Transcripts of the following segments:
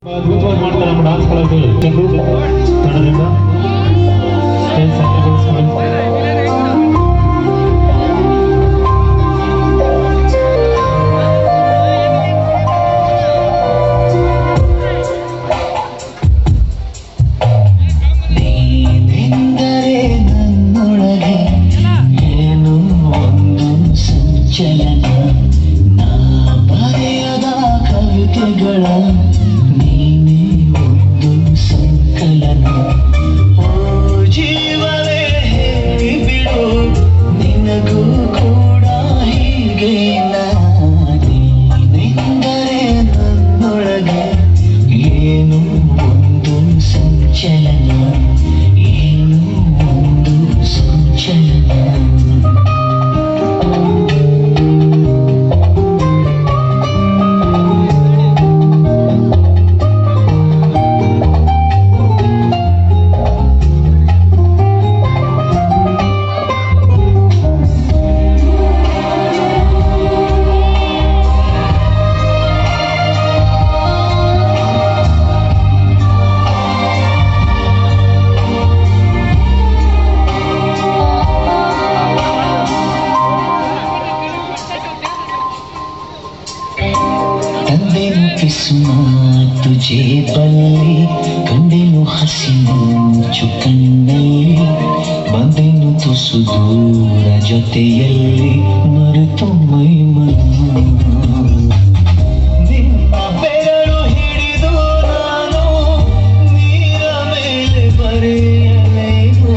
ಅದ್ಭುತವಾಗಿ ಮಾಡ್ತಾರೆ ನಮ್ಮ ಡಾನ್ಸ್ಗಳಲ್ಲಿ ತಂಡದಿಂದ ಸ್ಟೇಜ್ ಸಜ್ಜುಗೊಳಿಸಿಕೊಳ್ಳಿ. तुझे बल्ली कंडेनु हसीनु चुकन्ನಲ್ಲಿ ಬಂದೆನು ತುಸು ದೂರ ಜೊತೆಯಲ್ಲಿ ಮರೆತು ಮೈಮನ ನಿನ್ನ ಬೆರಳು ಹಿಡಿದು ನಾನು ನೀರ ಮೇಲೆ ಬರೆಯಲೇನು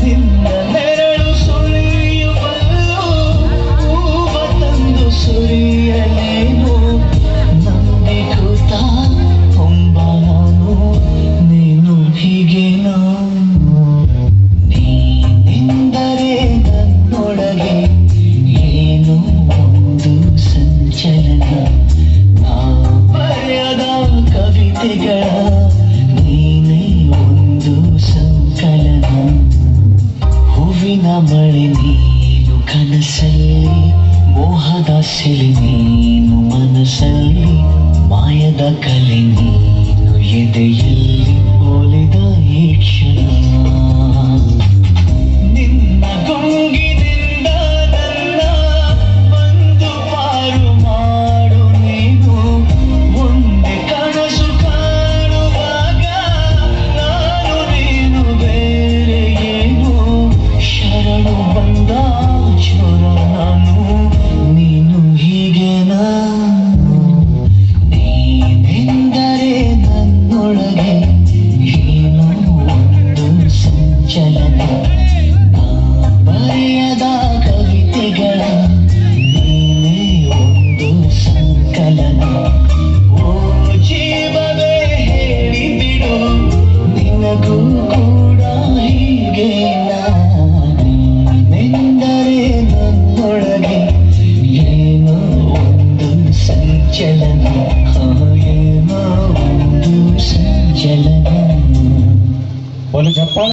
ನಿನ್ನ ನೆರಳು ಸುಳಿಯುವಲ್ಲೂ ಹೂವ ತಂದು ಸುರಿಯಲೇನು ನಂದಿ ಕೂತ ಹೊಂಬ ನಾನು ನೀನು ಹೀಗೆ ನೀನೆಂದರೆ ನನ್ನೊಳಗೆ ಏನೋ ಒಂದು ಸಂಚಲನ ನಾ ಬರೆಯದ ಕವಿತೆಗಳ ನೀನೇ ಒಂದು ಸಂಕಲನ ಹೂವಿನ ಮಳೆ ನೀನು ಕನಸಲ್ಲಿ ಮೋಹದ ಸೆಲೆ ನೀನು ಮನಸ್ಸಲ್ಲಿ ಮಾಯದ ಕಲೆ ನೀನು ಎದೆಯಲ್ಲಿ ಒಲಿದ ಈ ಕ್ಷಣ